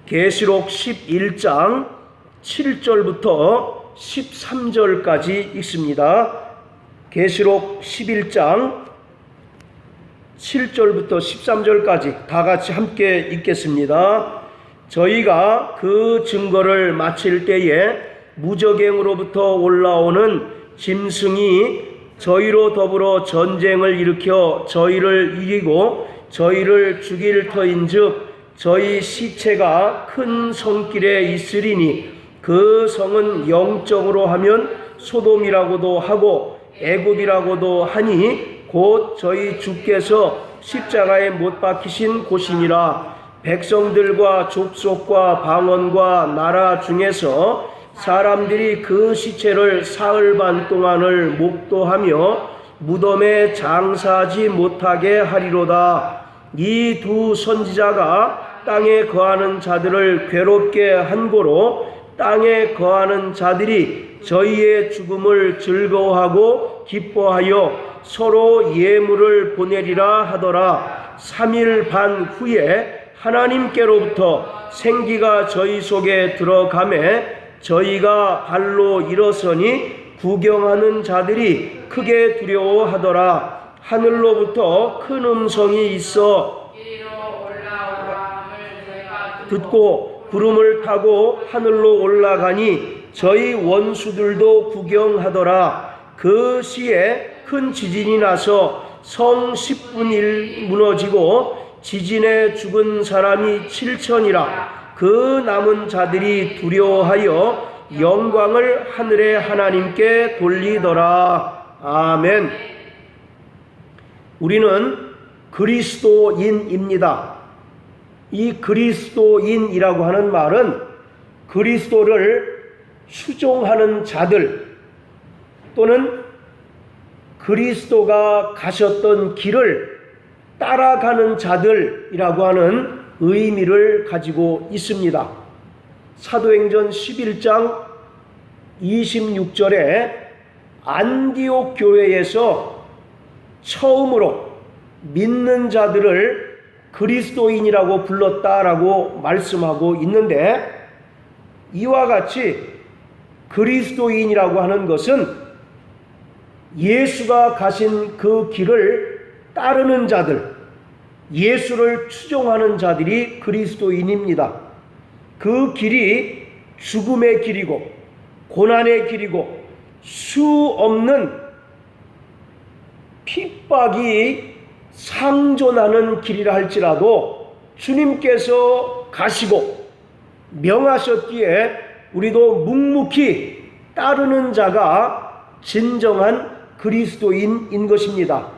계시록 11장 7절부터 13절까지 읽습니다. 계시록 11장 7절부터 13절까지 다 같이 함께 읽겠습니다. 저희가 그 증거를 마칠 때에 무저갱으로부터 올라오는 짐승이 저희로 더불어 전쟁을 일으켜 저희를 이기고 저희를 죽일 터인즉 저희 시체가 큰 성길에 있으리니 그 성은 영적으로 하면 소돔이라고도 하고 애굽이라고도 하니 곧 저희 주께서 십자가에 못 박히신 곳이니라. 백성들과 족속과 방언과 나라 중에서 사람들이 그 시체를 사흘 반 동안을 목도하며 무덤에 장사하지 못하게 하리로다. 이 두 선지자가 땅에 거하는 자들을 괴롭게 한 고로 땅에 거하는 자들이 저희의 죽음을 즐거워하고 기뻐하여 서로 예물을 보내리라 하더라. 3일 반 후에 하나님께로부터 생기가 저희 속에 들어가매 저희가 발로 일어서니 구경하는 자들이 크게 두려워하더라. 하늘로부터 큰 음성이 있어 듣고 구름을 타고 하늘로 올라가니 저희 원수들도 구경하더라. 그 시에 큰 지진이 나서 성 10분의 1 무너지고 지진에 죽은 사람이 7천이라. 그 남은 자들이 두려워하여 영광을 하늘의 하나님께 돌리더라. 아멘. 우리는 그리스도인입니다. 이 그리스도인이라고 하는 말은 그리스도를 수종하는 자들 또는 그리스도가 가셨던 길을 따라가는 자들이라고 하는 의미를 가지고 있습니다. 사도행전 11장 26절에 안디옥 교회에서 처음으로 믿는 자들을 그리스도인이라고 불렀다라고 말씀하고 있는데, 이와 같이 그리스도인이라고 하는 것은 예수가 가신 그 길을 따르는 자들, 예수를 추종하는 자들이 그리스도인입니다. 그 길이 죽음의 길이고 고난의 길이고 수 없는 핍박이 상존하는 길이라 할지라도 주님께서 가시고 명하셨기에 우리도 묵묵히 따르는 자가 진정한 그리스도인인 것입니다.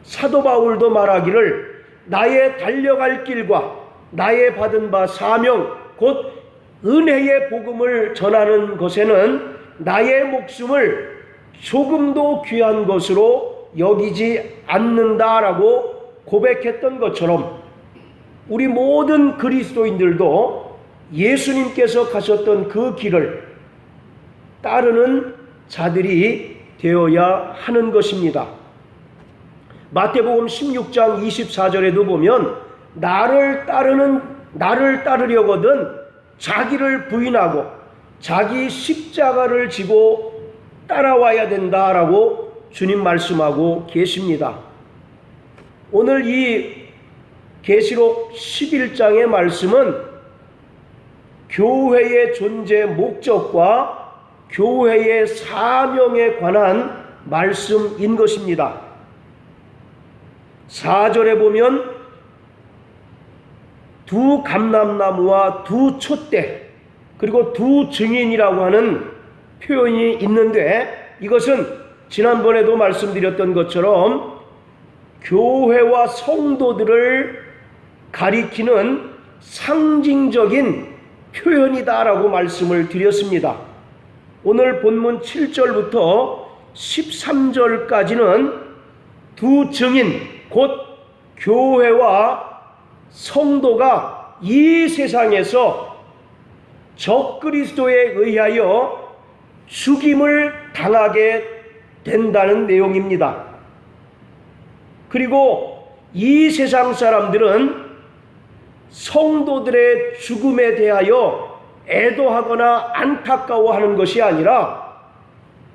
사도 바울도 말하기를 나의 달려갈 길과 나의 받은 바 사명 곧 은혜의 복음을 전하는 것에는 나의 목숨을 조금도 귀한 것으로 여기지 않는다라고 고백했던 것처럼 우리 모든 그리스도인들도 예수님께서 가셨던 그 길을 따르는 자들이 되어야 하는 것입니다. 마태복음 16장 24절에도 보면 나를 따르려거든 자기를 부인하고 자기 십자가를 지고 따라와야 된다라고 주님 말씀하고 계십니다. 오늘 이 계시록 11장의 말씀은 교회의 존재 목적과 교회의 사명에 관한 말씀인 것입니다. 4절에 보면 두 감람나무와 두 촛대 그리고 두 증인이라고 하는 표현이 있는데, 이것은 지난번에도 말씀드렸던 것처럼 교회와 성도들을 가리키는 상징적인 표현이다라고 말씀을 드렸습니다. 오늘 본문 7절부터 13절까지는 두 증인 곧 교회와 성도가 이 세상에서 적그리스도에 의하여 죽임을 당하게 된다는 내용입니다. 그리고 이 세상 사람들은 성도들의 죽음에 대하여 애도하거나 안타까워하는 것이 아니라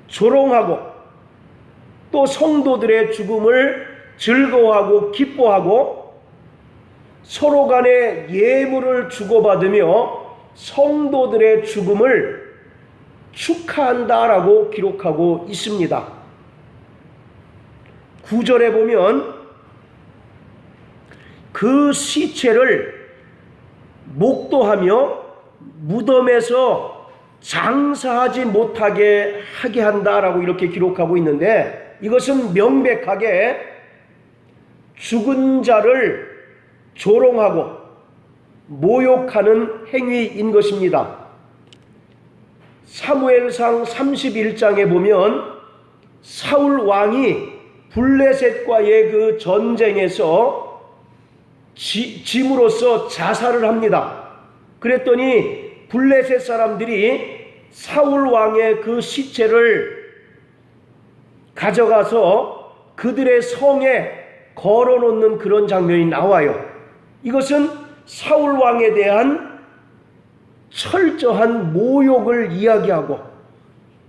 조롱하고 또 성도들의 죽음을 즐거워하고 기뻐하고 서로 간에 예물을 주고받으며 성도들의 죽음을 축하한다라고 기록하고 있습니다. 9절에 보면 그 시체를 목도하며 무덤에서 장사하지 못하게 하게 한다라고 이렇게 기록하고 있는데, 이것은 명백하게 죽은 자를 조롱하고 모욕하는 행위인 것입니다. 사무엘상 31장에 보면 사울 왕이 블레셋과의 그 전쟁에서 짐으로써 자살을 합니다. 그랬더니 블레셋 사람들이 사울 왕의 그 시체를 가져가서 그들의 성에 걸어놓는 그런 장면이 나와요. 이것은 사울 왕에 대한 철저한 모욕을 이야기하고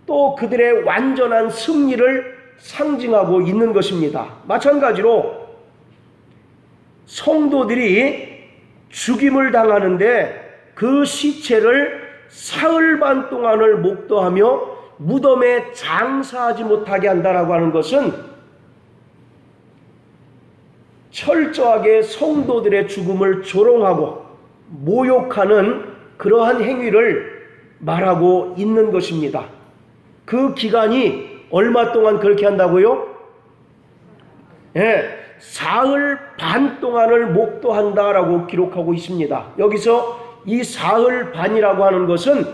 또 그들의 완전한 승리를 상징하고 있는 것입니다. 마찬가지로 성도들이 죽임을 당하는데 그 시체를 사흘 반 동안을 목도하며 무덤에 장사하지 못하게 한다라고 하는 것은 철저하게 성도들의 죽음을 조롱하고 모욕하는 그러한 행위를 말하고 있는 것입니다. 그 기간이 얼마 동안 그렇게 한다고요? 사흘 반 동안을 목도한다라고 기록하고 있습니다. 여기서 이 사흘 반이라고 하는 것은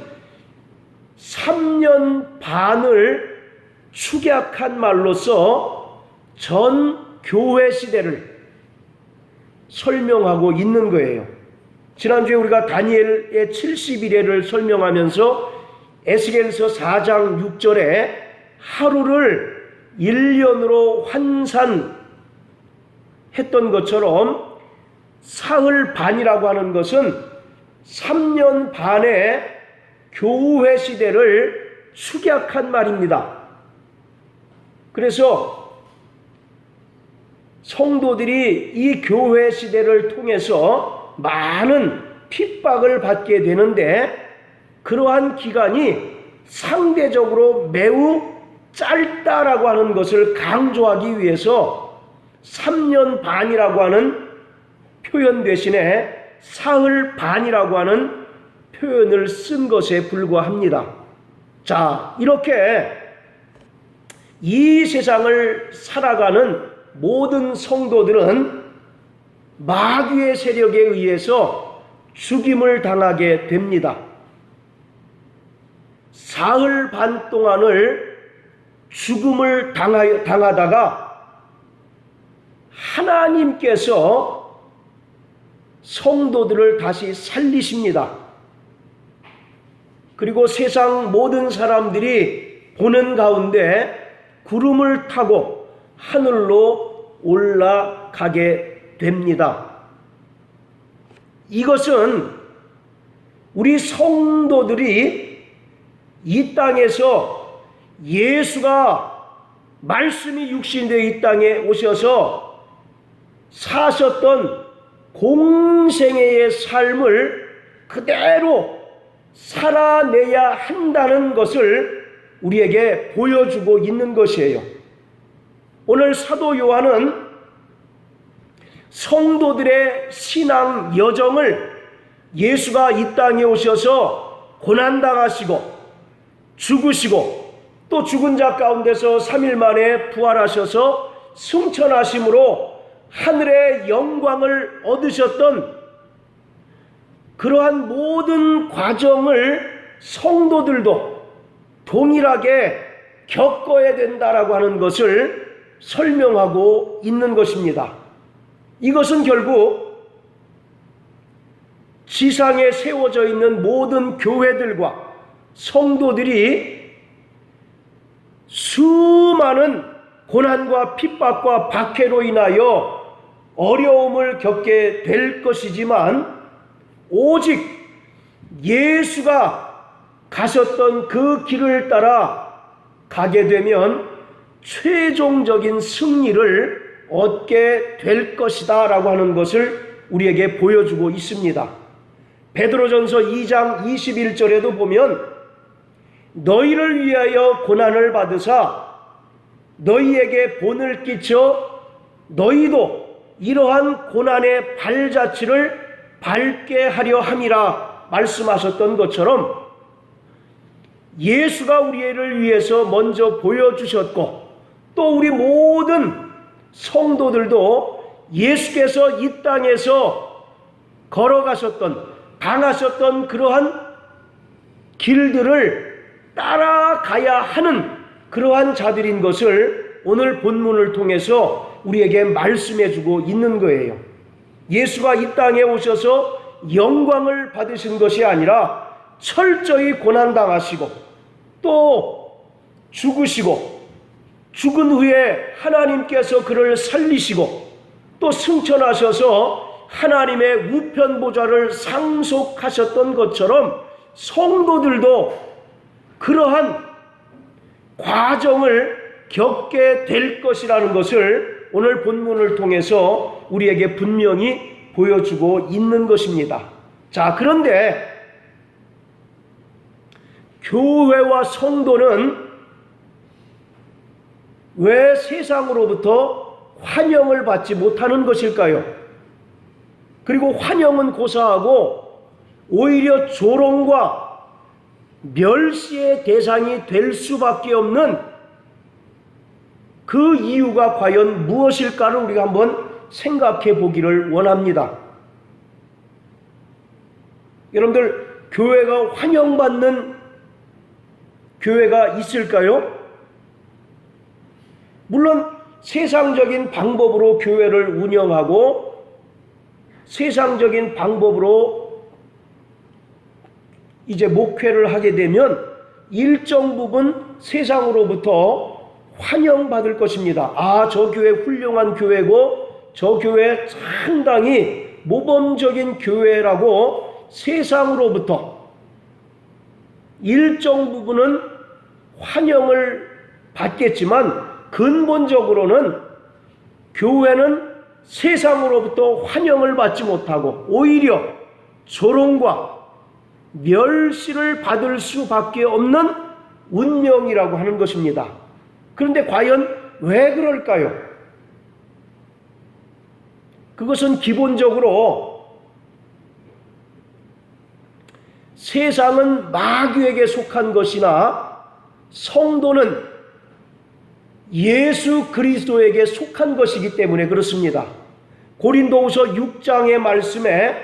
3년 반을 축약한 말로서 전 교회 시대를 설명하고 있는 거예요. 지난주에 우리가 다니엘의 70일에를 설명하면서 에스겔서 4장 6절에 하루를 1년으로 환산했던 것처럼 사흘 반이라고 하는 것은 3년 반의 교회 시대를 축약한 말입니다. 그래서 성도들이 이 교회 시대를 통해서 많은 핍박을 받게 되는데, 그러한 기간이 상대적으로 매우 짧다라고 하는 것을 강조하기 위해서 3년 반이라고 하는 표현 대신에 사흘 반이라고 하는 표현을 쓴 것에 불과합니다. 자, 이렇게 이 세상을 살아가는 모든 성도들은 마귀의 세력에 의해서 죽임을 당하게 됩니다. 사흘 반 동안을 죽음을 당하다가 하나님께서 성도들을 다시 살리십니다. 그리고 세상 모든 사람들이 보는 가운데 구름을 타고 하늘로 올라가게 됩니다. 이것은 우리 성도들이 이 땅에서 예수가 말씀이 육신되어 이 땅에 오셔서 사셨던 공생애의 삶을 그대로 살아내야 한다는 것을 우리에게 보여주고 있는 것이에요. 오늘 사도 요한은 성도들의 신앙 여정을 예수가 이 땅에 오셔서 고난당하시고 죽으시고 또 죽은 자 가운데서 3일 만에 부활하셔서 승천하심으로 하늘의 영광을 얻으셨던 그러한 모든 과정을 성도들도 동일하게 겪어야 된다라고 하는 것을 설명하고 있는 것입니다. 이것은 결국 지상에 세워져 있는 모든 교회들과 성도들이 수많은 고난과 핍박과 박해로 인하여 어려움을 겪게 될 것이지만 오직 예수가 가셨던 그 길을 따라 가게 되면 최종적인 승리를 얻게 될 것이다 라고 하는 것을 우리에게 보여주고 있습니다. 베드로전서 2장 21절에도 보면 너희를 위하여 고난을 받으사 너희에게 본을 끼쳐 너희도 이러한 고난의 발자취를 밟게 하려 함이라 말씀하셨던 것처럼 예수가 우리를 위해서 먼저 보여주셨고 또 우리 모든 성도들도 예수께서 이 땅에서 걸어가셨던 당하셨던 그러한 길들을 따라가야 하는 그러한 자들인 것을 오늘 본문을 통해서 우리에게 말씀해 주고 있는 거예요. 예수가 이 땅에 오셔서 영광을 받으신 것이 아니라 철저히 고난당하시고 또 죽으시고 죽은 후에 하나님께서 그를 살리시고 또 승천하셔서 하나님의 우편 보좌를 상속하셨던 것처럼 성도들도 그러한 과정을 겪게 될 것이라는 것을 오늘 본문을 통해서 우리에게 분명히 보여주고 있는 것입니다. 자, 그런데 교회와 성도는 왜 세상으로부터 환영을 받지 못하는 것일까요? 그리고 환영은 고사하고 오히려 조롱과 멸시의 대상이 될 수밖에 없는 그 이유가 과연 무엇일까를 우리가 한번 생각해 보기를 원합니다. 여러분들, 교회가 환영받는 교회가 있을까요? 물론 세상적인 방법으로 교회를 운영하고 세상적인 방법으로 이제 목회를 하게 되면 일정 부분 세상으로부터 환영받을 것입니다. 아, 저 교회 훌륭한 교회고 저 교회 상당히 모범적인 교회라고 세상으로부터 일정 부분은 환영을 받겠지만 근본적으로는 교회는 세상으로부터 환영을 받지 못하고 오히려 조롱과 멸시를 받을 수밖에 없는 운명이라고 하는 것입니다. 그런데 과연 왜 그럴까요? 그것은 기본적으로 세상은 마귀에게 속한 것이나 성도는 예수 그리스도에게 속한 것이기 때문에 그렇습니다. 고린도후서 6장의 말씀에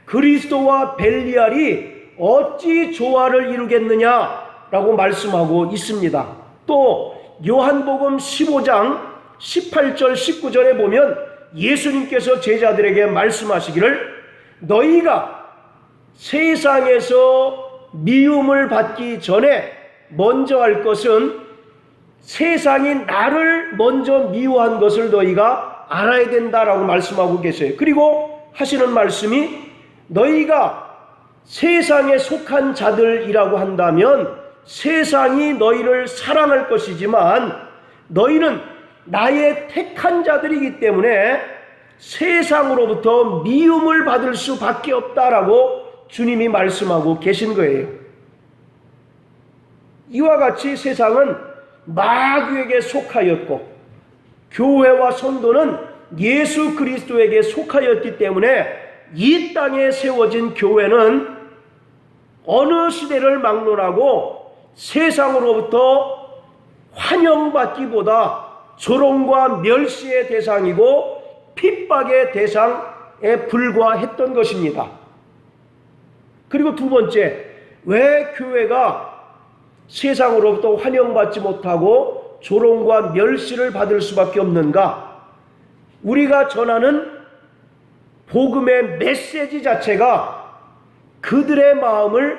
그리스도와 벨리알이 어찌 조화를 이루겠느냐라고 말씀하고 있습니다. 또 요한복음 15장 18절 19절에 보면 예수님께서 제자들에게 말씀하시기를 너희가 세상에서 미움을 받기 전에 먼저 할 것은 세상이 나를 먼저 미워한 것을 너희가 알아야 된다라고 말씀하고 계세요. 그리고 하시는 말씀이 너희가 세상에 속한 자들이라고 한다면 세상이 너희를 사랑할 것이지만 너희는 나의 택한 자들이기 때문에 세상으로부터 미움을 받을 수밖에 없다라고 주님이 말씀하고 계신 거예요. 이와 같이 세상은 마귀에게 속하였고 교회와 성도는 예수 그리스도에게 속하였기 때문에 이 땅에 세워진 교회는 어느 시대를 막론하고 세상으로부터 환영받기보다 조롱과 멸시의 대상이고 핍박의 대상에 불과했던 것입니다. 그리고 두 번째, 왜 교회가 세상으로부터 환영받지 못하고 조롱과 멸시를 받을 수밖에 없는가? 우리가 전하는 복음의 메시지 자체가 그들의 마음을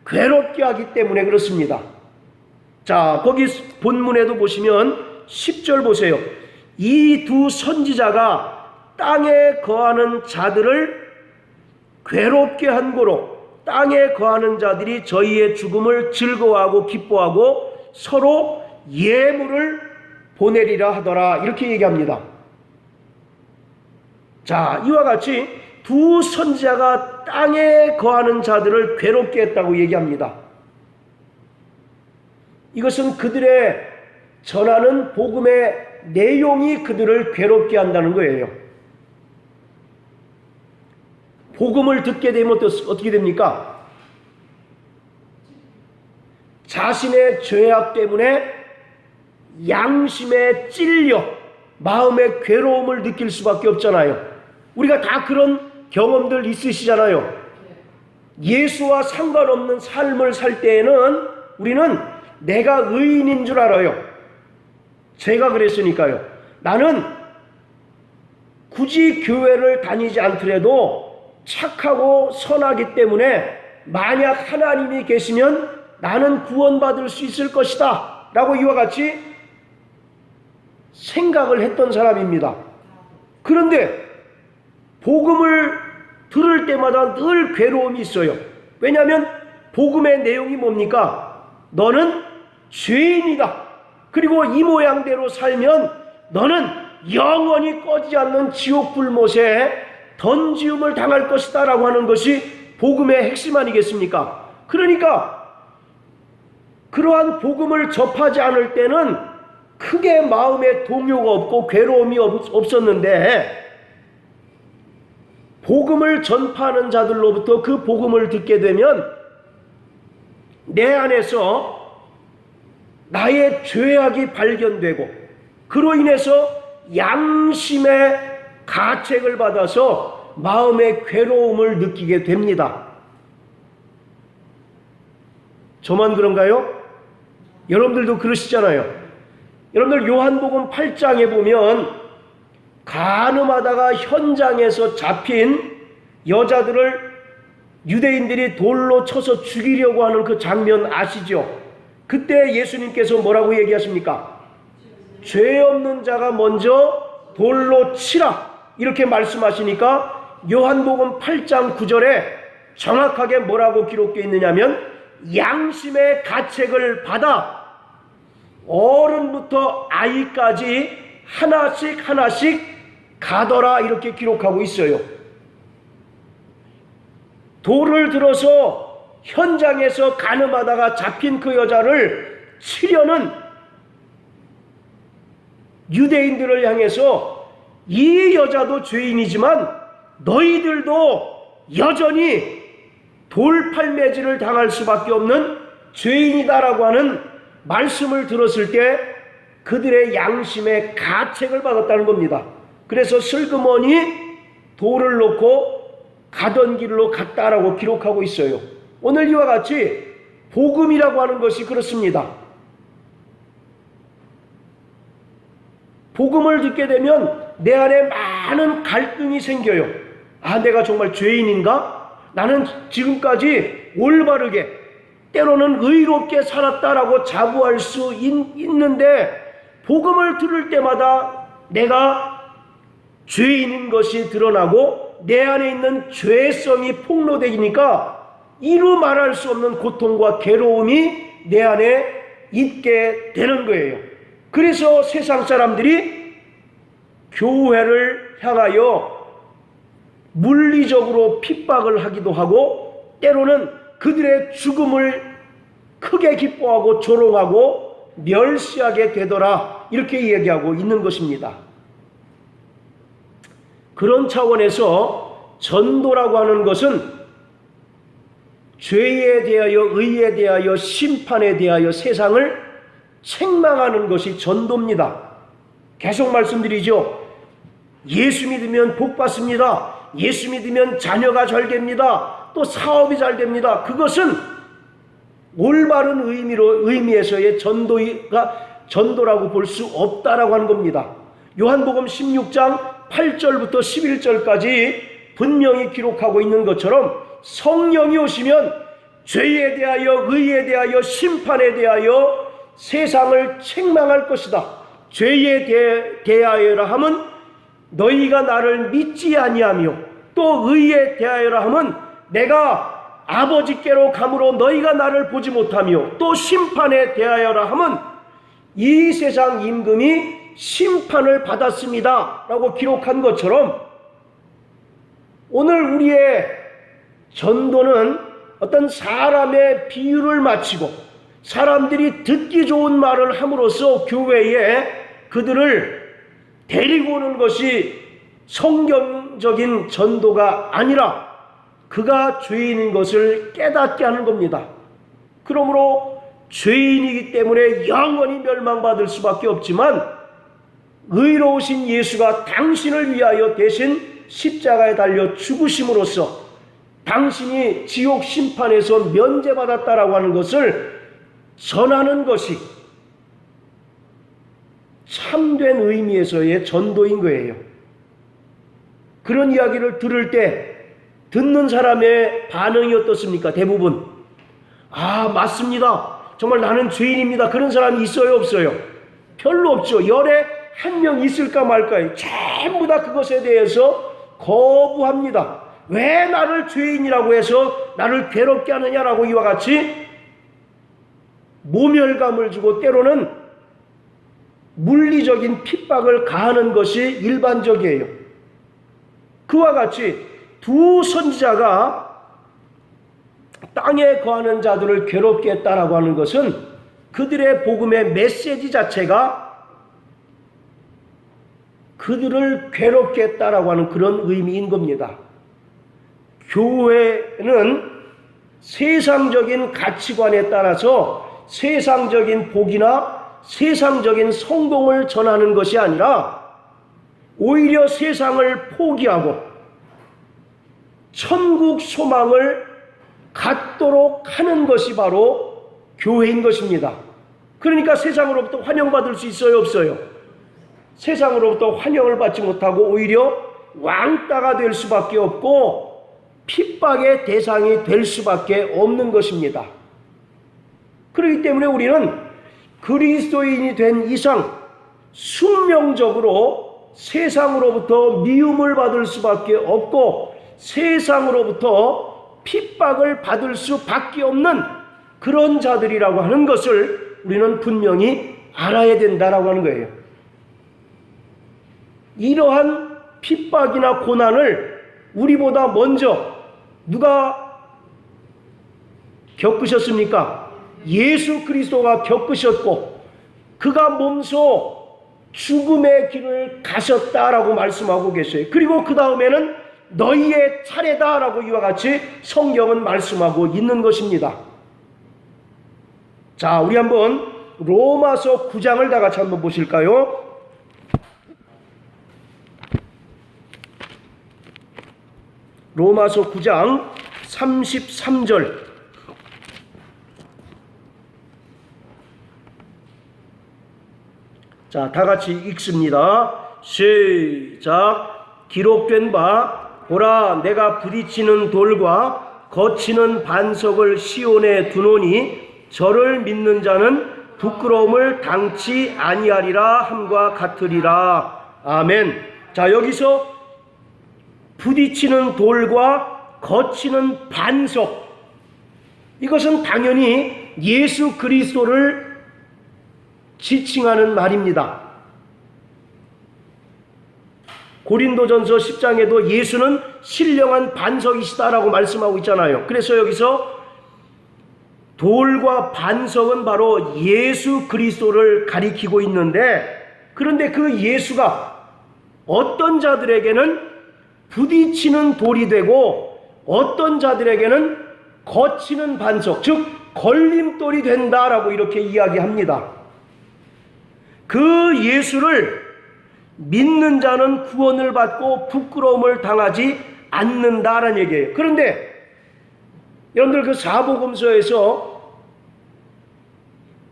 괴롭게 하기 때문에 그렇습니다. 자, 거기 본문에도 보시면 10절 보세요. 이 두 선지자가 땅에 거하는 자들을 괴롭게 한 고로 땅에 거하는 자들이 저희의 죽음을 즐거워하고 기뻐하고 서로 예물을 보내리라 하더라. 이렇게 얘기합니다. 자, 이와 같이 두 선지자가 땅에 거하는 자들을 괴롭게 했다고 얘기합니다. 이것은 그들의 전하는 복음의 내용이 그들을 괴롭게 한다는 거예요. 복음을 듣게 되면 어떻게 됩니까? 자신의 죄악 때문에 양심에 찔려 마음의 괴로움을 느낄 수밖에 없잖아요. 우리가 다 그런 경험들 있으시잖아요. 예수와 상관없는 삶을 살 때에는 우리는 내가 의인인 줄 알아요. 제가 그랬으니까요. 나는 굳이 교회를 다니지 않더라도 착하고 선하기 때문에 만약 하나님이 계시면 나는 구원받을 수 있을 것이다 라고 이와 같이 생각을 했던 사람입니다. 그런데 복음을 들을 때마다 늘 괴로움이 있어요. 왜냐하면 복음의 내용이 뭡니까? 너는 죄인이다. 그리고 이 모양대로 살면 너는 영원히 꺼지지 않는 지옥 불못에 던지움을 당할 것이다 라고 하는 것이 복음의 핵심 아니겠습니까? 그러니까 그러한 복음을 접하지 않을 때는 크게 마음에 동요가 없고 괴로움이 없었는데 복음을 전파하는 자들로부터 그 복음을 듣게 되면 내 안에서 나의 죄악이 발견되고 그로 인해서 양심의 가책을 받아서 마음의 괴로움을 느끼게 됩니다. 저만 그런가요? 여러분들도 그러시잖아요. 여러분들 요한복음 8장에 보면 간음하다가 현장에서 잡힌 여자들을 유대인들이 돌로 쳐서 죽이려고 하는 그 장면 아시죠? 그때 예수님께서 뭐라고 얘기하십니까? 죄 없는 자가 먼저 돌로 치라 이렇게 말씀하시니까 요한복음 8장 9절에 정확하게 뭐라고 기록되어 있느냐면 양심의 가책을 받아 어른부터 아이까지 하나씩 하나씩 가더라 이렇게 기록하고 있어요. 돌을 들어서 현장에서 간음하다가 잡힌 그 여자를 치려는 유대인들을 향해서 이 여자도 죄인이지만 너희들도 여전히 돌팔매질을 당할 수밖에 없는 죄인이다라고 하는 말씀을 들었을 때 그들의 양심에 가책을 받았다는 겁니다. 그래서 슬그머니 돌을 놓고 가던 길로 갔다라고 기록하고 있어요. 오늘 이와 같이 복음이라고 하는 것이 그렇습니다. 복음을 듣게 되면 내 안에 많은 갈등이 생겨요. 아, 내가 정말 죄인인가? 나는 지금까지 올바르게 때로는 의롭게 살았다라고 자부할 수 있는데 복음을 들을 때마다 내가 죄인인 것이 드러나고 내 안에 있는 죄성이 폭로되니까 이루 말할 수 없는 고통과 괴로움이 내 안에 있게 되는 거예요. 그래서 세상 사람들이 교회를 향하여 물리적으로 핍박을 하기도 하고 때로는 그들의 죽음을 크게 기뻐하고 조롱하고 멸시하게 되더라 이렇게 얘기하고 있는 것입니다. 그런 차원에서 전도라고 하는 것은 죄에 대하여 의에 대하여 심판에 대하여 세상을 책망하는 것이 전도입니다. 계속 말씀드리죠. 예수 믿으면 복 받습니다. 예수 믿으면 자녀가 잘 됩니다. 또 사업이 잘 됩니다. 그것은 올바른 의미에서의 전도라고 볼 수 없다라고 하는 겁니다. 요한복음 16장 8절부터 11절까지 분명히 기록하고 있는 것처럼 성령이 오시면 죄에 대하여 의에 대하여 심판에 대하여 세상을 책망할 것이다. 죄에 대하여라 함은 너희가 나를 믿지 아니하며 또 의에 대하여라 함은 내가 아버지께로 가므로 너희가 나를 보지 못하며, 또 심판에 대하여라 함은 이 세상 임금이 심판을 받았습니다 라고 기록한 것처럼, 오늘 우리의 전도는 어떤 사람의 비유를 마치고 사람들이 듣기 좋은 말을 함으로써 교회에 그들을 데리고 오는 것이 성경적인 전도가 아니라 그가 죄인인 것을 깨닫게 하는 겁니다. 그러므로 죄인이기 때문에 영원히 멸망받을 수밖에 없지만, 의로우신 예수가 당신을 위하여 대신 십자가에 달려 죽으심으로써 당신이 지옥 심판에서 면제받았다라고 하는 것을 전하는 것이 참된 의미에서의 전도인 거예요. 그런 이야기를 들을 때 듣는 사람의 반응이 어떻습니까? 대부분 아, 맞습니다, 정말 나는 죄인입니다, 그런 사람이 있어요, 없어요? 별로 없죠. 열에 한 명 있을까 말까요. 전부 다 그것에 대해서 거부합니다. 왜 나를 죄인이라고 해서 나를 괴롭게 하느냐라고 이와 같이 모멸감을 주고 때로는 물리적인 핍박을 가하는 것이 일반적이에요. 그와 같이 두 선지자가 땅에 거하는 자들을 괴롭게 했다라고 하는 것은 그들의 복음의 메시지 자체가 그들을 괴롭게 했다라고 하는 그런 의미인 겁니다. 교회는 세상적인 가치관에 따라서 세상적인 복이나 세상적인 성공을 전하는 것이 아니라 오히려 세상을 포기하고 천국 소망을 갖도록 하는 것이 바로 교회인 것입니다. 그러니까 세상으로부터 환영받을 수 있어요, 없어요? 세상으로부터 환영을 받지 못하고 오히려 왕따가 될 수밖에 없고 핍박의 대상이 될 수밖에 없는 것입니다. 그렇기 때문에 우리는 그리스도인이 된 이상 숙명적으로 세상으로부터 미움을 받을 수밖에 없고 세상으로부터 핍박을 받을 수밖에 없는 그런 자들이라고 하는 것을 우리는 분명히 알아야 된다라고 하는 거예요. 이러한 핍박이나 고난을 우리보다 먼저 누가 겪으셨습니까? 예수 그리스도가 겪으셨고 그가 몸소 죽음의 길을 가셨다라고 말씀하고 계세요. 그리고 그 다음에는 너희의 차례다라고 이와 같이 성경은 말씀하고 있는 것입니다. 자, 우리 한번 로마서 9장을 다 같이 한번 보실까요? 로마서 9장 33절. 자, 다 같이 읽습니다. 시작. 기록된 바 보라, 내가 부딪히는 돌과 거치는 반석을 시온에 두노니 저를 믿는 자는 부끄러움을 당치 아니하리라 함과 같으리라. 아멘. 자, 여기서 부딪히는 돌과 거치는 반석, 이것은 당연히 예수 그리스도를 지칭하는 말입니다. 고린도전서 10장에도 예수는 신령한 반석이시다라고 말씀하고 있잖아요. 그래서 여기서 돌과 반석은 바로 예수 그리스도를 가리키고 있는데, 그런데 그 예수가 어떤 자들에게는 부딪히는 돌이 되고 어떤 자들에게는 거치는 반석, 즉 걸림돌이 된다라고 이렇게 이야기합니다. 그 예수를 믿는 자는 구원을 받고 부끄러움을 당하지 않는다라는 얘기예요. 그런데 여러분들 그 사복음서에서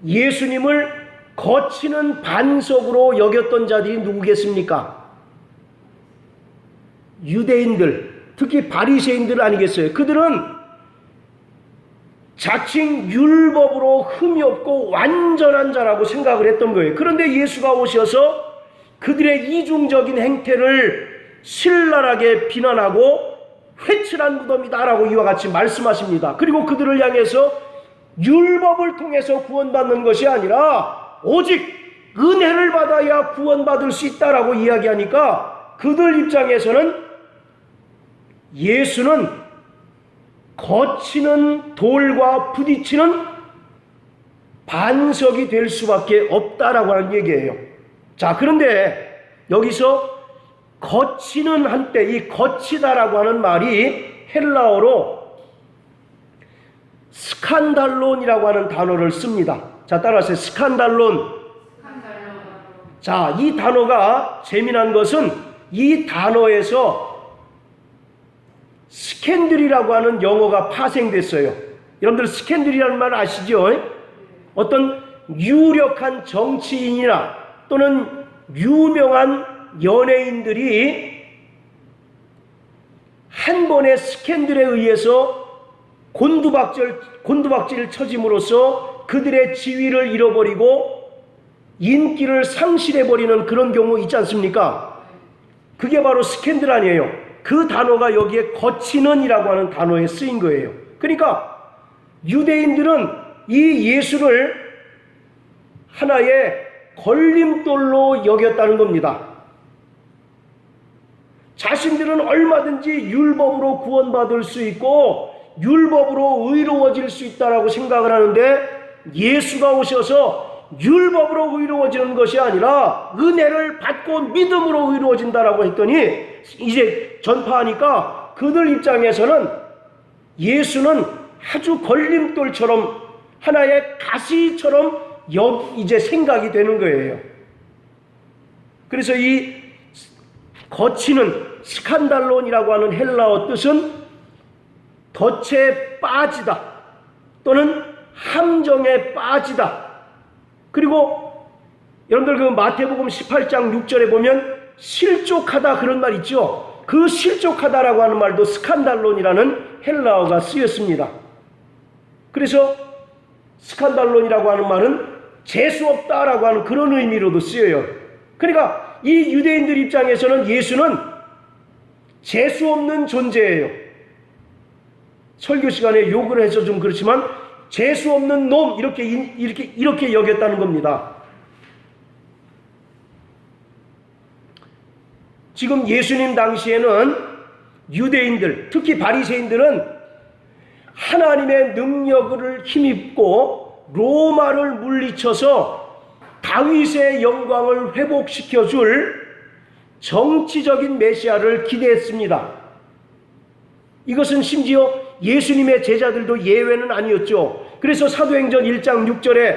예수님을 거치는 반석으로 여겼던 자들이 누구겠습니까? 유대인들, 특히 바리새인들 아니겠어요? 그들은 자칭 율법으로 흠이 없고 완전한 자라고 생각을 했던 거예요. 그런데 예수가 오셔서 그들의 이중적인 행태를 신랄하게 비난하고 회칠한 무덤이다라고 이와 같이 말씀하십니다. 그리고 그들을 향해서 율법을 통해서 구원받는 것이 아니라 오직 은혜를 받아야 구원받을 수 있다라고 이야기하니까 그들 입장에서는 예수는 거치는 돌과 부딪히는 반석이 될 수밖에 없다라고 하는 얘기예요. 자, 그런데 여기서 거치는 한때 이 거치다라고 하는 말이 헬라어로 스칸달론이라고 하는 단어를 씁니다. 자, 따라하세요. 스칸달론. 자, 이 단어가 재미난 것은 이 단어에서 스캔들이라고 하는 영어가 파생됐어요. 여러분들 스캔들이라는 말 아시죠? 어떤 유력한 정치인이나 또는 유명한 연예인들이 한 번의 스캔들에 의해서 곤두박질을 쳐짐으로써 그들의 지위를 잃어버리고 인기를 상실해버리는 그런 경우 있지 않습니까? 그게 바로 스캔들 아니에요. 그 단어가 여기에 거치는이라고 하는 단어에 쓰인 거예요. 그러니까 유대인들은 이 예수를 하나의 걸림돌로 여겼다는 겁니다. 자신들은 얼마든지 율법으로 구원받을 수 있고 율법으로 의로워질 수 있다라고 생각을 하는데 예수가 오셔서 율법으로 의로워지는 것이 아니라 은혜를 받고 믿음으로 의로워진다라고 했더니 이제 전파하니까 그들 입장에서는 예수는 아주 걸림돌처럼 하나의 가시처럼 이제 생각이 되는 거예요. 그래서 이 거치는 스칸달론이라고 하는 헬라어 뜻은 덫에 빠지다 또는 함정에 빠지다. 그리고 여러분들 그 마태복음 18장 6절에 보면 실족하다 그런 말 있죠. 그 실족하다라고 하는 말도 스칸달론이라는 헬라어가 쓰였습니다. 그래서 스칸달론이라고 하는 말은 재수없다라고 하는 그런 의미로도 쓰여요. 그러니까 이 유대인들 입장에서는 예수는 재수없는 존재예요. 설교 시간에 욕을 해서 좀 그렇지만 재수없는 놈 이렇게 여겼다는 겁니다. 지금 예수님 당시에는 유대인들, 특히 바리새인들은 하나님의 능력을 힘입고 로마를 물리쳐서 다윗의 영광을 회복시켜줄 정치적인 메시아를 기대했습니다. 이것은 심지어 예수님의 제자들도 예외는 아니었죠. 그래서 사도행전 1장 6절에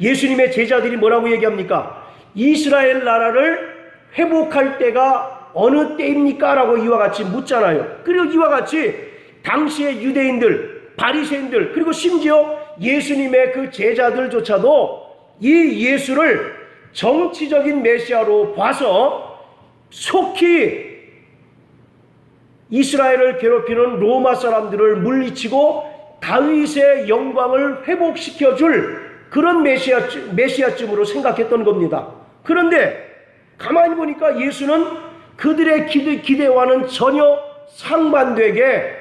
예수님의 제자들이 뭐라고 얘기합니까? 이스라엘 나라를 회복할 때가 어느 때입니까? 라고 이와 같이 묻잖아요. 그리고 이와 같이 당시의 유대인들, 바리새인들, 그리고 심지어 예수님의 그 제자들조차도 이 예수를 정치적인 메시아로 봐서 속히 이스라엘을 괴롭히는 로마 사람들을 물리치고 다윗의 영광을 회복시켜줄 그런 메시아쯤으로 생각했던 겁니다. 그런데 가만히 보니까 예수는 그들의 기대와는 전혀 상반되게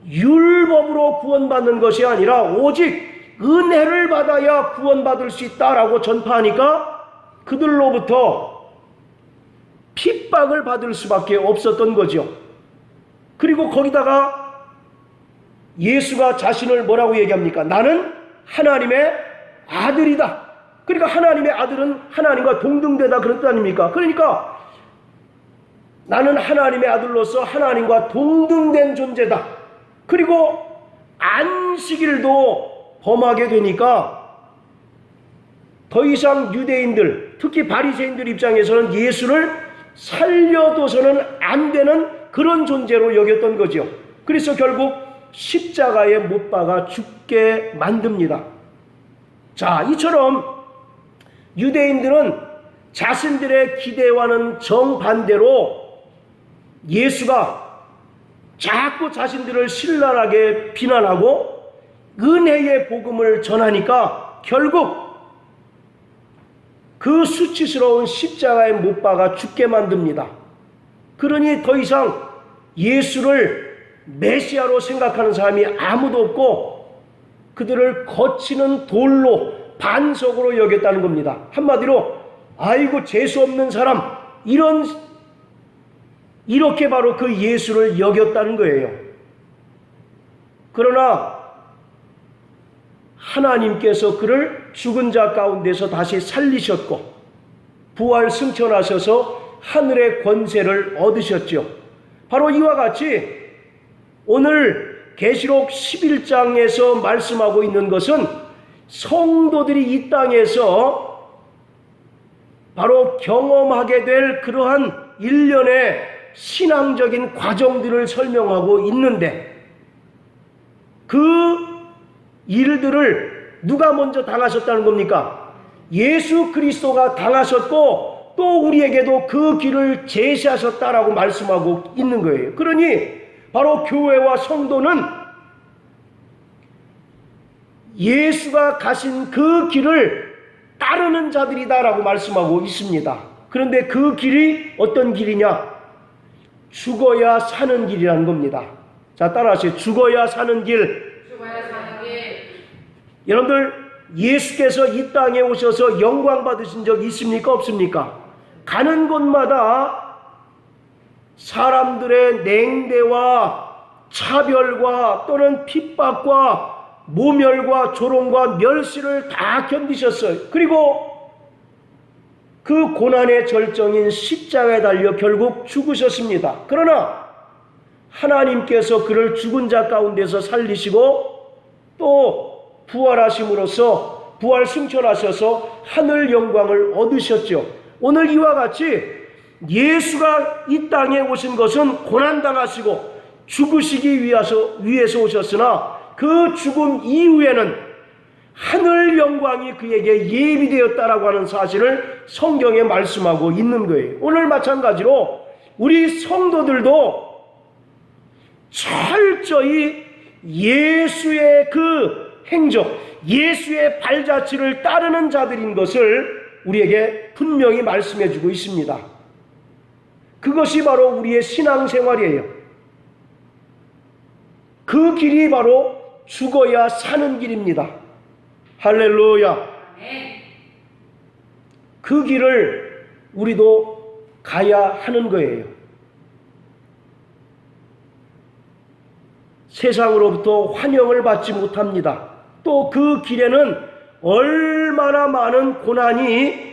율법으로 구원받는 것이 아니라 오직 은혜를 받아야 구원받을 수 있다라고 전파하니까 그들로부터 핍박을 받을 수밖에 없었던 거죠. 그리고 거기다가 예수가 자신을 뭐라고 얘기합니까? 나는 하나님의 아들이다. 그러니까 하나님의 아들은 하나님과 동등되다 그런 뜻 아닙니까? 그러니까 나는 하나님의 아들로서 하나님과 동등된 존재다. 그리고 안식일도 범하게 되니까 더 이상 유대인들, 특히 바리새인들 입장에서는 예수를 살려둬서는 안 되는 그런 존재로 여겼던 거죠. 그래서 결국 십자가에 못 박아 죽게 만듭니다. 자, 이처럼 유대인들은 자신들의 기대와는 정반대로 예수가 자꾸 자신들을 신랄하게 비난하고 은혜의 복음을 전하니까 결국 그 수치스러운 십자가에 못 박아 죽게 만듭니다. 그러니 더 이상 예수를 메시아로 생각하는 사람이 아무도 없고 그들을 거치는 돌로 반석으로 여겼다는 겁니다. 한마디로 아이고 재수 없는 사람, 이렇게 바로 그 예수를 여겼다는 거예요. 그러나 하나님께서 그를 죽은 자 가운데서 다시 살리셨고 부활 승천하셔서 하늘의 권세를 얻으셨죠. 바로 이와 같이 오늘 계시록 11장에서 말씀하고 있는 것은 성도들이 이 땅에서 바로 경험하게 될 그러한 일련의 신앙적인 과정들을 설명하고 있는데 그 일들을 누가 먼저 당하셨다는 겁니까? 예수 그리스도가 당하셨고 또 우리에게도 그 길을 제시하셨다라고 말씀하고 있는 거예요. 그러니 바로 교회와 성도는 예수가 가신 그 길을 따르는 자들이다라고 말씀하고 있습니다. 그런데 그 길이 어떤 길이냐? 죽어야 사는 길이라는 겁니다. 자, 따라하세요. 죽어야 사는 길. 죽어야 사는 길. 여러분들 예수께서 이 땅에 오셔서 영광 받으신 적 있습니까? 없습니까? 가는 곳마다 사람들의 냉대와 차별과 또는 핍박과 모멸과 조롱과 멸시를 다 견디셨어요. 그리고 그 고난의 절정인 십자가에 달려 결국 죽으셨습니다. 그러나 하나님께서 그를 죽은 자 가운데서 살리시고 또 부활하심으로써 부활 승천하셔서 하늘 영광을 얻으셨죠. 오늘 이와 같이 예수가 이 땅에 오신 것은 고난당하시고 죽으시기 위해서 오셨으나 그 죽음 이후에는 하늘 영광이 그에게 예비되었다라고 하는 사실을 성경에 말씀하고 있는 거예요. 오늘 마찬가지로 우리 성도들도 철저히 예수의 그 행적, 예수의 발자취를 따르는 자들인 것을 우리에게 분명히 말씀해 주고 있습니다. 그것이 바로 우리의 신앙생활이에요. 그 길이 바로 죽어야 사는 길입니다. 할렐루야. 그 길을 우리도 가야 하는 거예요. 세상으로부터 환영을 받지 못합니다. 또 그 길에는 얼마나 많은 고난이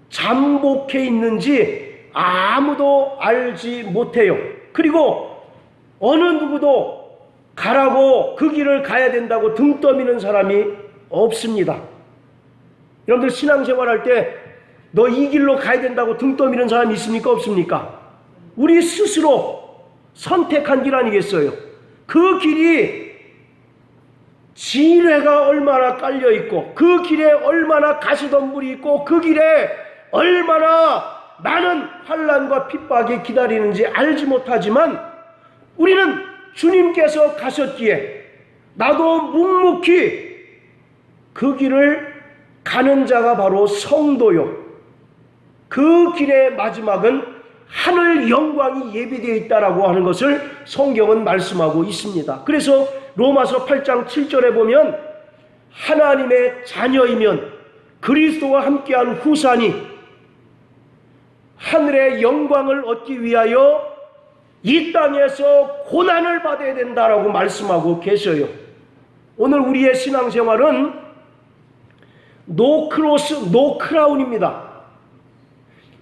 잠복해 있는지 아무도 알지 못해요. 그리고 어느 누구도 가라고 그 길을 가야 된다고 등 떠미는 사람이 없습니다. 여러분들 신앙생활 할 때 너 이 길로 가야 된다고 등 떠미는 사람이 있습니까? 없습니까? 우리 스스로 선택한 길 아니겠어요? 그 길이 지뢰가 얼마나 깔려 있고 그 길에 얼마나 가시덤불이 있고 그 길에 얼마나 많은 환난과 핍박이 기다리는지 알지 못하지만 우리는 주님께서 가셨기에 나도 묵묵히 그 길을 가는 자가 바로 성도요. 그 길의 마지막은 하늘 영광이 예비되어 있다라고 하는 것을 성경은 말씀하고 있습니다. 그래서 로마서 8장 7절에 보면 하나님의 자녀이면 그리스도와 함께한 후산이 하늘의 영광을 얻기 위하여 이 땅에서 고난을 받아야 된다라고 말씀하고 계셔요. 오늘 우리의 신앙생활은 노 크로스, 노 크라운입니다.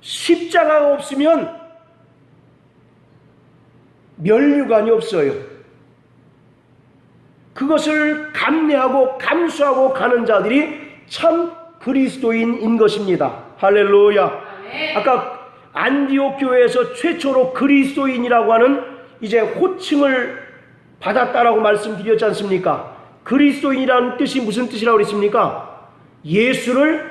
십자가가 없으면 면류관이 없어요. 그것을 감내하고 감수하고 가는 자들이 참 그리스도인인 것입니다. 할렐루야. 아까 안디옥 교회에서 최초로 그리스도인이라고 하는 이제 호칭을 받았다라고 말씀드렸지 않습니까? 그리스도인이라는 뜻이 무슨 뜻이라고 그랬습니까? 예수를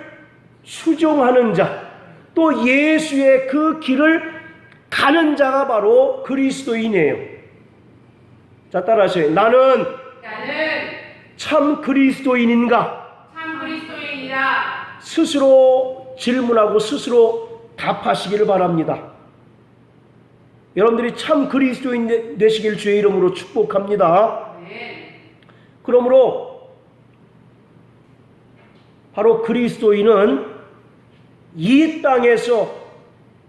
수종하는 자, 또 예수의 그 길을 가는 자가 바로 그리스도인이에요. 자, 따라하세요. 나는 참 그리스도인인가? 참 그리스도인이라 스스로 질문하고 스스로 답하시기를 바랍니다. 여러분들이 참 그리스도인 되시길 주의 이름으로 축복합니다. 네. 그러므로 바로 그리스도인은 이 땅에서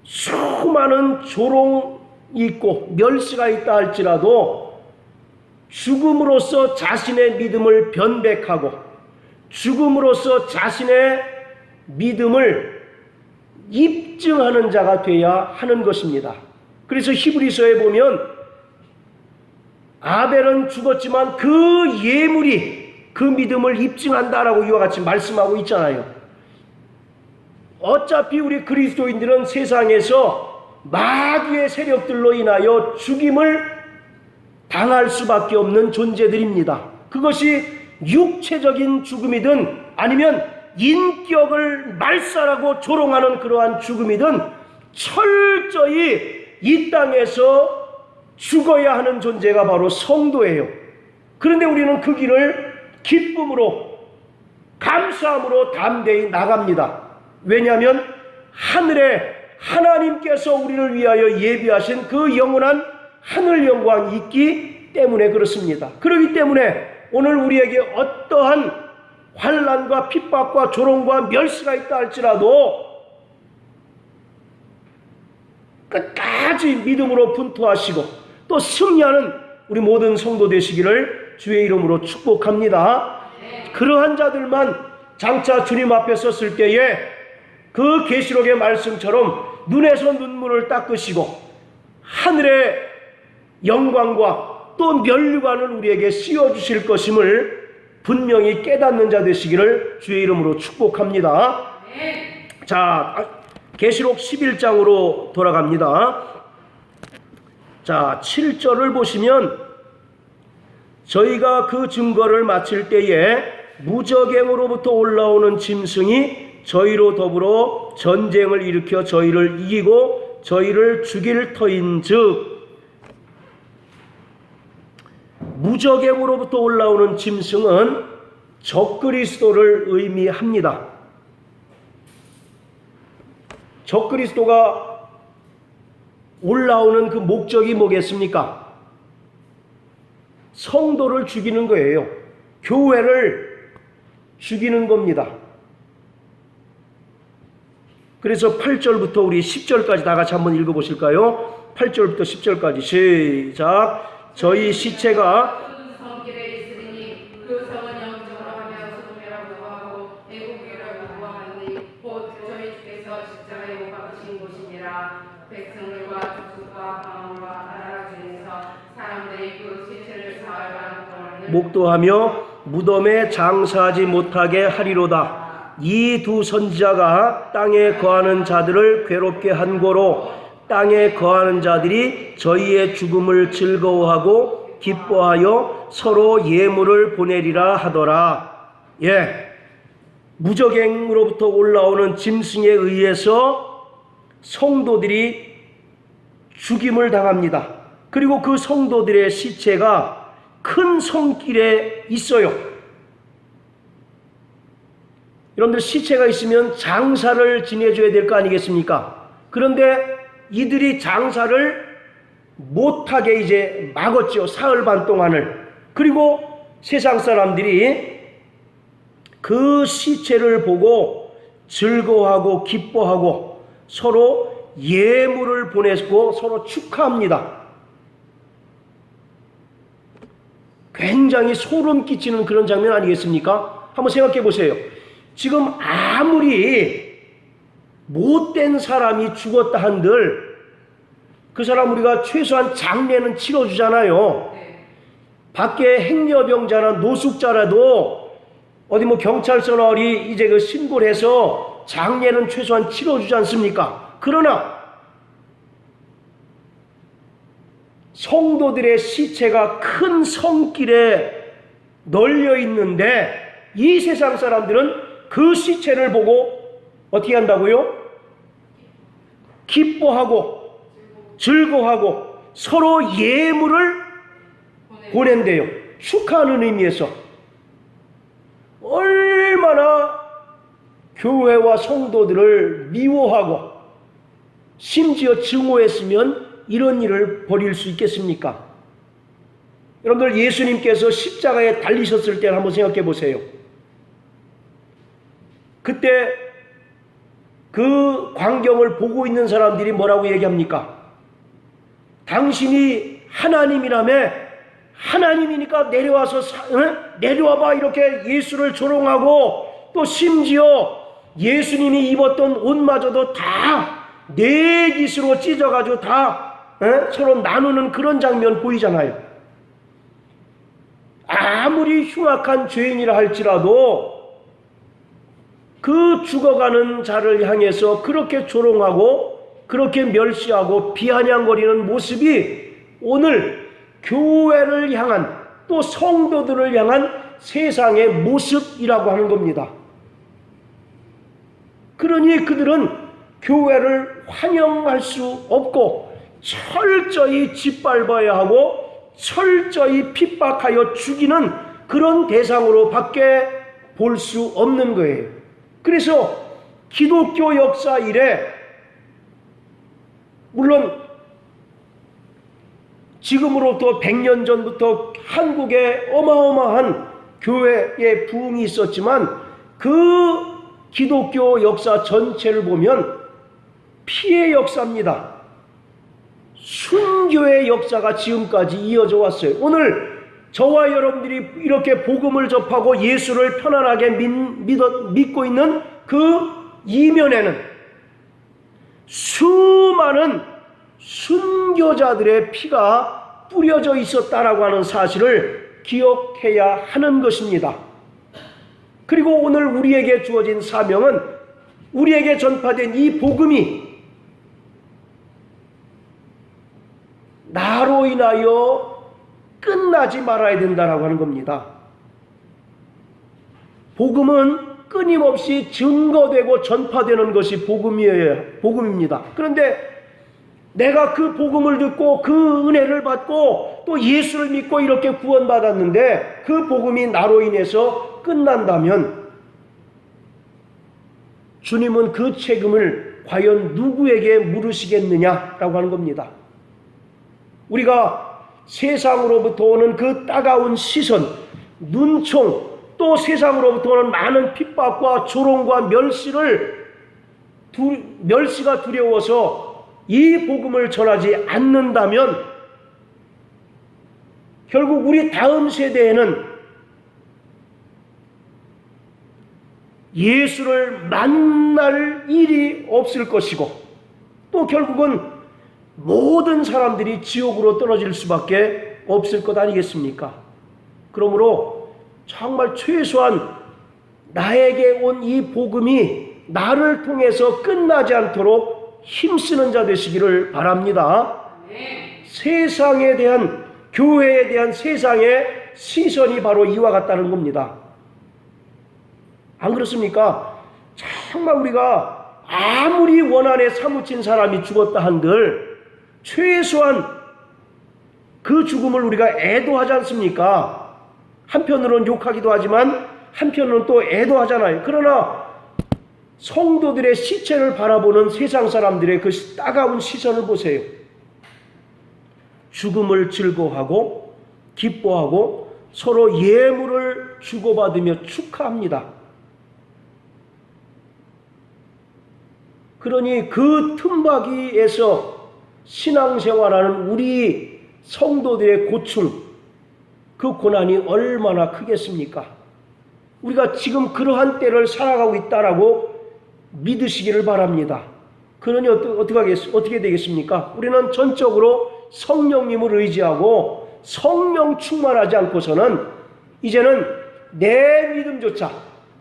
수많은 조롱이 있고 멸시가 있다 할지라도 죽음으로써 자신의 믿음을 변백하고 죽음으로써 자신의 믿음을 입증하는 자가 되어야 하는 것입니다. 그래서 히브리서에 보면 아벨은 죽었지만 그 예물이 그 믿음을 입증한다라고 이와 같이 말씀하고 있잖아요. 어차피 우리 그리스도인들은 세상에서 마귀의 세력들로 인하여 죽임을 당할 수밖에 없는 존재들입니다. 그것이 육체적인 죽음이든 아니면 인격을 말살하고 조롱하는 그러한 죽음이든 철저히 이 땅에서 죽어야 하는 존재가 바로 성도예요. 그런데 우리는 그 길을 기쁨으로 감사함으로 담대히 나갑니다. 왜냐하면 하늘에 하나님께서 우리를 위하여 예비하신 그 영원한 하늘 영광이 있기 때문에 그렇습니다. 그렇기 때문에 오늘 우리에게 어떠한 환난과 핍박과 조롱과 멸시가 있다 할지라도 끝까지 믿음으로 분투하시고 또 승리하는 우리 모든 성도 되시기를 주의 이름으로 축복합니다. 그러한 자들만 장차 주님 앞에 섰을 때에 그 계시록의 말씀처럼 눈에서 눈물을 닦으시고 하늘의 영광과 또 면류관을 우리에게 씌워주실 것임을 분명히 깨닫는 자 되시기를 주의 이름으로 축복합니다. 자, 계시록 11장으로 돌아갑니다. 자, 7절을 보시면 저희가 그 증거를 마칠 때에 무적행으로부터 올라오는 짐승이 저희로 더불어 전쟁을 일으켜 저희를 이기고 저희를 죽일 터인즉 무적행으로부터 올라오는 짐승은 적그리스도를 의미합니다. 적그리스도가 올라오는 그 목적이 뭐겠습니까? 성도를 죽이는 거예요. 교회를 죽이는 겁니다. 그래서 8절부터 우리 10절까지 다 같이 한번 읽어보실까요? 8절부터 10절까지 시작. 저희 시체가 성길에 있으리니 그 성은 영적으로 하며 소돔이라고 하고 애국이라고 하니 곧 저희 주께서 십자가에 못 박으신 곳이니라. 백성들과 족속과 방언과 나라 중에서 사람들이 그 시체를 사흘간 동안 목도하며 무덤에 장사하지 못하게 하리로다. 이 두 선지자가 땅에 거하는 자들을 괴롭게 한 고로 땅에 거하는 자들이 저희의 죽음을 즐거워하고 기뻐하여 서로 예물을 보내리라 하더라. 예, 무적행으로부터 올라오는 짐승에 의해서 성도들이 죽임을 당합니다. 그리고 그 성도들의 시체가 큰 성길에 있어요. 여러분들 시체가 있으면 장사를 지내줘야 될 거 아니겠습니까? 그런데 이들이 장사를 못하게 이제 막았죠. 사흘 반 동안을. 그리고 세상 사람들이 그 시체를 보고 즐거워하고 기뻐하고 서로 예물을 보내고 서로 축하합니다. 굉장히 소름 끼치는 그런 장면 아니겠습니까? 한번 생각해 보세요. 지금 아무리 못된 사람이 죽었다 한들 그 사람 우리가 최소한 장례는 치러주잖아요. 밖에 행여병자나 노숙자라도 어디 뭐 경찰서나 이제 그 신고를 해서 장례는 최소한 치러주지 않습니까? 그러나 성도들의 시체가 큰 성길에 널려 있는데 이 세상 사람들은 그 시체를 보고 어떻게 한다고요? 기뻐하고 즐거워하고 서로 예물을 보낸대요. 축하하는 의미에서. 얼마나 교회와 성도들을 미워하고 심지어 증오했으면 이런 일을 벌일 수 있겠습니까? 여러분들, 예수님께서 십자가에 달리셨을 때를 한번 생각해 보세요. 그때 그 광경을 보고 있는 사람들이 뭐라고 얘기합니까? 당신이 하나님이라며, 하나님이니까 내려와서 내려와봐, 이렇게 예수를 조롱하고, 또 심지어 예수님이 입었던 옷마저도 다 네 깃으로 찢어가지고 다 서로 나누는 그런 장면 보이잖아요. 아무리 흉악한 죄인이라 할지라도 그 죽어가는 자를 향해서 그렇게 조롱하고 그렇게 멸시하고 비아냥거리는 모습이 오늘 교회를 향한, 또 성도들을 향한 세상의 모습이라고 하는 겁니다. 그러니 그들은 교회를 환영할 수 없고 철저히 짓밟아야 하고 철저히 핍박하여 죽이는 그런 대상으로 밖에 볼 수 없는 거예요. 그래서 기독교 역사 이래, 물론 지금으로부터 100년 전부터 한국에 어마어마한 교회의 부흥이 있었지만 그 기독교 역사 전체를 보면 피해 역사입니다. 순교의 역사가 지금까지 이어져 왔어요. 오늘 저와 여러분들이 이렇게 복음을 접하고 예수를 편안하게 믿고 있는 그 이면에는 수많은 순교자들의 피가 뿌려져 있었다라고 하는 사실을 기억해야 하는 것입니다. 그리고 오늘 우리에게 주어진 사명은, 우리에게 전파된 이 복음이 나로 인하여 끝나지 말아야 된다라고 하는 겁니다. 복음은 끊임없이 증거되고 전파되는 것이 복음입니다. 그런데 내가 그 복음을 듣고 그 은혜를 받고 또 예수를 믿고 이렇게 구원받았는데 그 복음이 나로 인해서 끝난다면 주님은 그 책임을 과연 누구에게 물으시겠느냐라고 하는 겁니다. 우리가 세상으로부터 오는 그 따가운 시선, 눈총, 또 세상으로부터 오는 많은 핍박과 조롱과 멸시가 두려워서 이 복음을 전하지 않는다면 결국 우리 다음 세대에는 예수를 만날 일이 없을 것이고, 또 결국은 모든 사람들이 지옥으로 떨어질 수밖에 없을 것 아니겠습니까? 그러므로 정말 최소한 나에게 온 이 복음이 나를 통해서 끝나지 않도록 힘쓰는 자 되시기를 바랍니다. 세상에 대한, 교회에 대한 세상의 시선이 바로 이와 같다는 겁니다. 안 그렇습니까? 정말 우리가 아무리 원한에 사무친 사람이 죽었다 한들 최소한 그 죽음을 우리가 애도하지 않습니까? 한편으로는 욕하기도 하지만 한편으로는 또 애도하잖아요. 그러나 성도들의 시체를 바라보는 세상 사람들의 그 따가운 시선을 보세요. 죽음을 즐거워하고 기뻐하고 서로 예물을 주고받으며 축하합니다. 그러니 그 틈바기에서 신앙생활하는 우리 성도들의 고충, 그 고난이 얼마나 크겠습니까? 우리가 지금 그러한 때를 살아가고 있다라고 믿으시기를 바랍니다. 그러니 어떻게 되겠습니까? 우리는 전적으로 성령님을 의지하고 성령 충만하지 않고서는 이제는 내 믿음조차,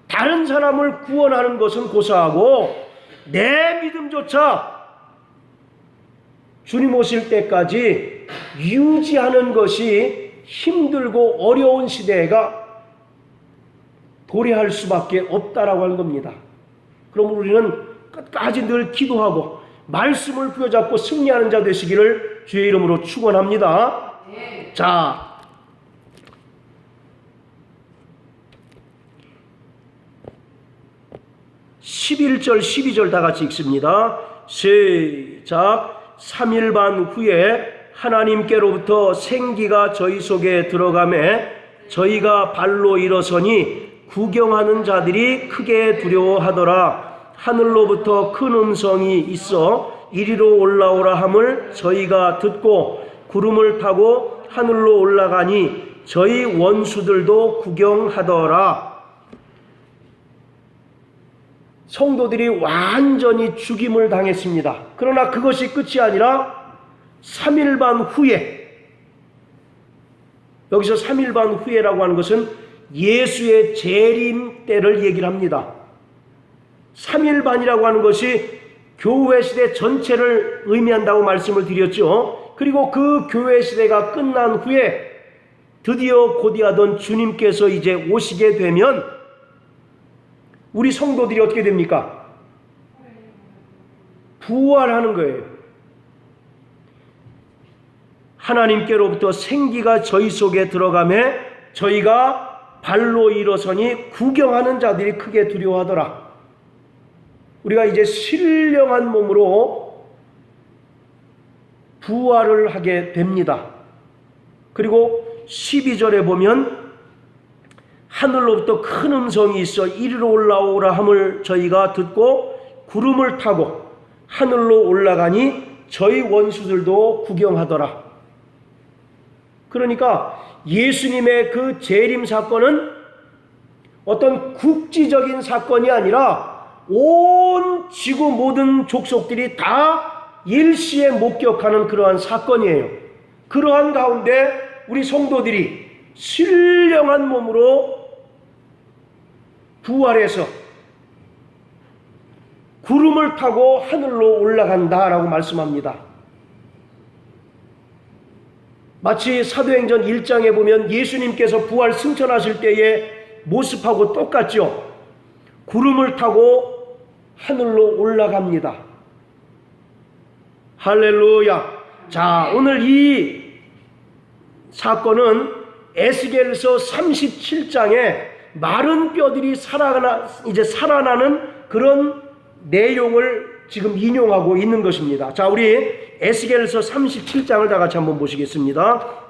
다른 사람을 구원하는 것은 고사하고 내 믿음조차 주님 오실 때까지 유지하는 것이 힘들고 어려운 시대가 도래할 수밖에 없다라고 하는 겁니다. 그럼 우리는 끝까지 늘 기도하고 말씀을 부여잡고 승리하는 자 되시기를 주의 이름으로 축원합니다. 자, (11절) (12절) 다 같이 읽습니다. 시작. 3일 반 후에 하나님께로부터 생기가 저희 속에 들어가매 저희가 발로 일어서니 구경하는 자들이 크게 두려워하더라. 하늘로부터 큰 음성이 있어 이리로 올라오라 함을 저희가 듣고 구름을 타고 하늘로 올라가니 저희 원수들도 구경하더라. 성도들이 완전히 죽임을 당했습니다. 그러나 그것이 끝이 아니라 3일 반 후에, 여기서 3일 반 후에라고 하는 것은 예수의 재림 때를 얘기를 합니다. 3일 반이라고 하는 것이 교회 시대 전체를 의미한다고 말씀을 드렸죠. 그리고 그 교회 시대가 끝난 후에 드디어 곧이하던 주님께서 이제 오시게 되면 우리 성도들이 어떻게 됩니까? 부활하는 거예요. 하나님께로부터 생기가 저희 속에 들어가매 저희가 발로 일어서니 구경하는 자들이 크게 두려워하더라. 우리가 이제 신령한 몸으로 부활을 하게 됩니다. 그리고 12절에 보면 하늘로부터 큰 음성이 있어 이리로 올라오라 함을 저희가 듣고 구름을 타고 하늘로 올라가니 저희 원수들도 구경하더라. 그러니까 예수님의 그 재림 사건은 어떤 국지적인 사건이 아니라 온 지구 모든 족속들이 다 일시에 목격하는 그러한 사건이에요. 그러한 가운데 우리 성도들이 신령한 몸으로 부활해서 구름을 타고 하늘로 올라간다라고 말씀합니다. 마치 사도행전 1장에 보면 예수님께서 부활 승천하실 때의 모습하고 똑같죠. 구름을 타고 하늘로 올라갑니다. 할렐루야. 자, 오늘 이 사건은 에스겔서 37장에 마른 뼈들이 살아나는 그런 내용을 지금 인용하고 있는 것입니다. 자, 우리 에스겔서 37장을 다 같이 한번 보시겠습니다.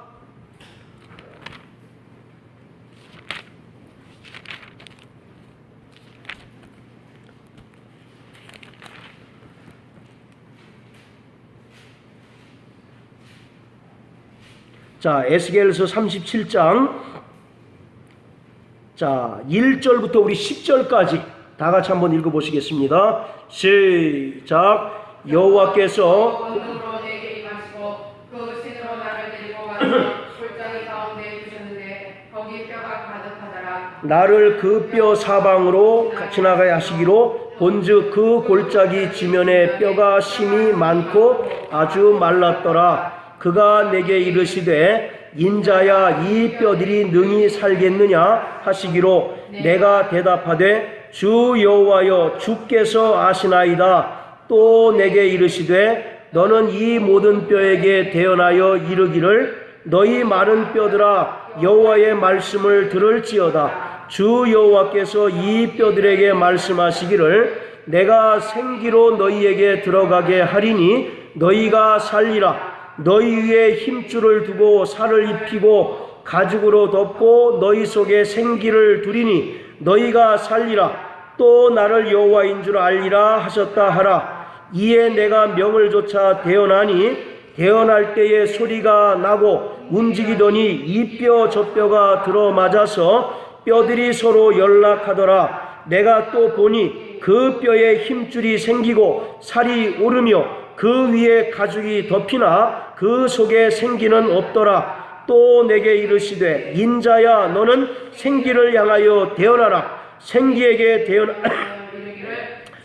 자, 에스겔서 37장, 자, 1절부터 우리 10절까지 다 같이 한번 읽어보시겠습니다. 시작. 여호와께서 원으로 내게 임하시고 그 신으로 나를 데리고 가서 골짜기 가운데 두셨는데 거기 뼈가 가득하더라. 나를 그 뼈 사방으로 지나가게 하시기로 본즉 그 골짜기 지면에 뼈가 심이 많고 아주 말랐더라. 그가 내게 이르시되 인자야 이 뼈들이 능히 살겠느냐 하시기로 내가 대답하되 주 여호와여 주께서 아시나이다. 또 내게 이르시되 너는 이 모든 뼈에게 대언하여 이르기를 너희 마른 뼈들아 여호와의 말씀을 들을지어다. 주 여호와께서 이 뼈들에게 말씀하시기를 내가 생기로 너희에게 들어가게 하리니 너희가 살리라. 너희 위에 힘줄을 두고 살을 입히고 가죽으로 덮고 너희 속에 생기를 두리니 너희가 살리라. 또 나를 여호와인 줄 알리라 하셨다 하라. 이에 내가 명을 조차 대언하니 대언할 때에 소리가 나고 움직이더니 이 뼈 저 뼈가 들어맞아서 뼈들이 서로 연락하더라. 내가 또 보니 그 뼈에 힘줄이 생기고 살이 오르며 그 위에 가죽이 덮이나 그 속에 생기는 없더라. 또 내게 이르시되 인자야 너는 생기를 향하여 대언하라. 생기에게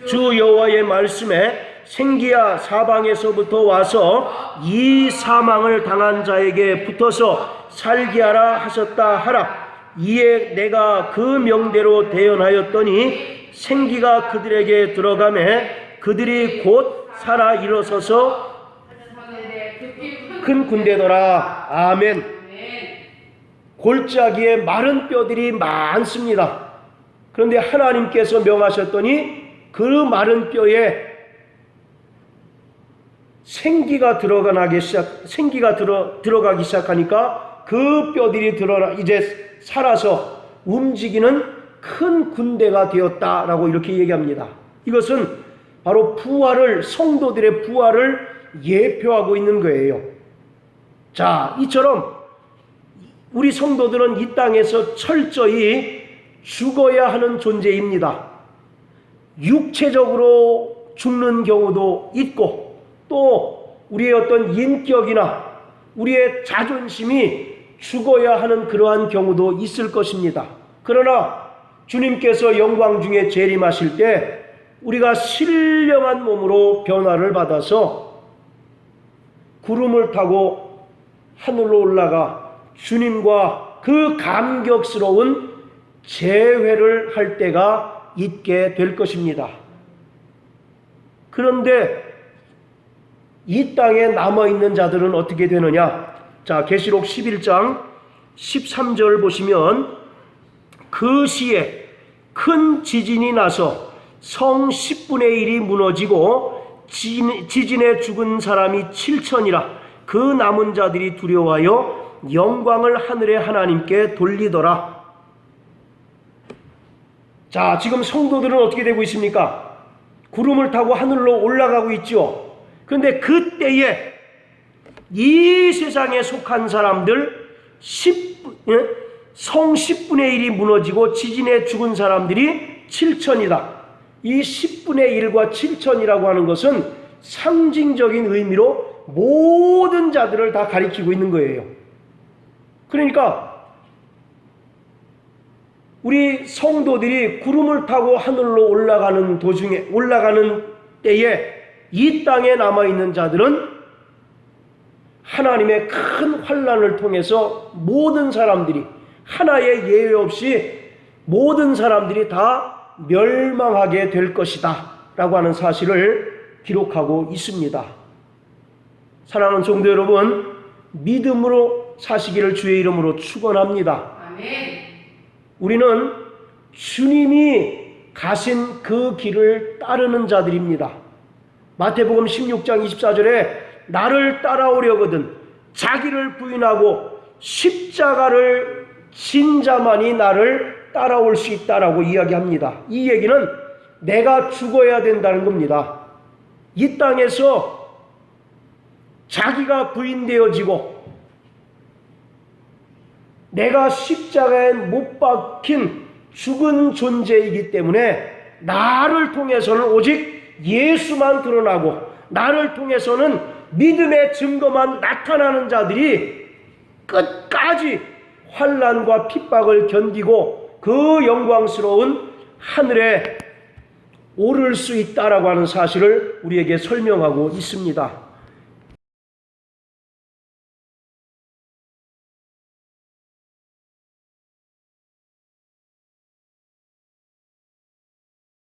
주 여호와의 말씀에 생기야 사방에서부터 와서 이 사망을 당한 자에게 붙어서 살게 하라 하셨다 하라. 이에 내가 그 명대로 대언하였더니 생기가 그들에게 들어가매 그들이 곧 살아 일어서서 큰 군대더라. 아멘. 골짜기에 마른 뼈들이 많습니다. 그런데 하나님께서 명하셨더니 그 마른 뼈에 생기가 들어가기 시작하니까 그 뼈들이 드러나 이제 살아서 움직이는 큰 군대가 되었다라고 이렇게 얘기합니다. 이것은 바로 부활을, 성도들의 부활을 예표하고 있는 거예요. 자, 이처럼 우리 성도들은 이 땅에서 철저히 죽어야 하는 존재입니다. 육체적으로 죽는 경우도 있고, 또 우리의 어떤 인격이나 우리의 자존심이 죽어야 하는 그러한 경우도 있을 것입니다. 그러나 주님께서 영광 중에 재림하실 때 우리가 신령한 몸으로 변화를 받아서 구름을 타고 하늘로 올라가 주님과 그 감격스러운 재회를 할 때가 있게 될 것입니다. 그런데 이 땅에 남아있는 자들은 어떻게 되느냐? 자, 계시록 11장 13절 보시면 그 시에 큰 지진이 나서 성 10분의 1이 무너지고 지진에 죽은 사람이 7천이라. 그 남은 자들이 두려워하여 영광을 하늘의 하나님께 돌리더라. 자, 지금 성도들은 어떻게 되고 있습니까? 구름을 타고 하늘로 올라가고 있죠. 그런데 그때에 이 세상에 속한 사람들 성 10분의 1이 무너지고 지진에 죽은 사람들이 7천이다. 이 10분의 1과 7천이라고 하는 것은 상징적인 의미로 모든 자들을 다 가리키고 있는 거예요. 그러니까 우리 성도들이 구름을 타고 하늘로 올라가는 도중에, 올라가는 때에 이 땅에 남아있는 자들은 하나님의 큰 환난을 통해서 모든 사람들이 하나의 예외 없이 모든 사람들이 다 멸망하게 될 것이다 라고 하는 사실을 기록하고 있습니다. 사랑하는 성도 여러분, 믿음으로 사시기를 주의 이름으로 축원합니다. 아멘. 우리는 주님이 가신 그 길을 따르는 자들입니다. 마태복음 16장 24절에 나를 따라오려거든 자기를 부인하고 십자가를 진 자만이 나를 따라올 수 있다라고 이야기합니다. 이 얘기는 내가 죽어야 된다는 겁니다. 이 땅에서 자기가 부인되어지고 내가 십자가에 못 박힌 죽은 존재이기 때문에 나를 통해서는 오직 예수만 드러나고 나를 통해서는 믿음의 증거만 나타나는 자들이 끝까지 환난과 핍박을 견디고 그 영광스러운 하늘에 오를 수 있다라고 하는 사실을 우리에게 설명하고 있습니다.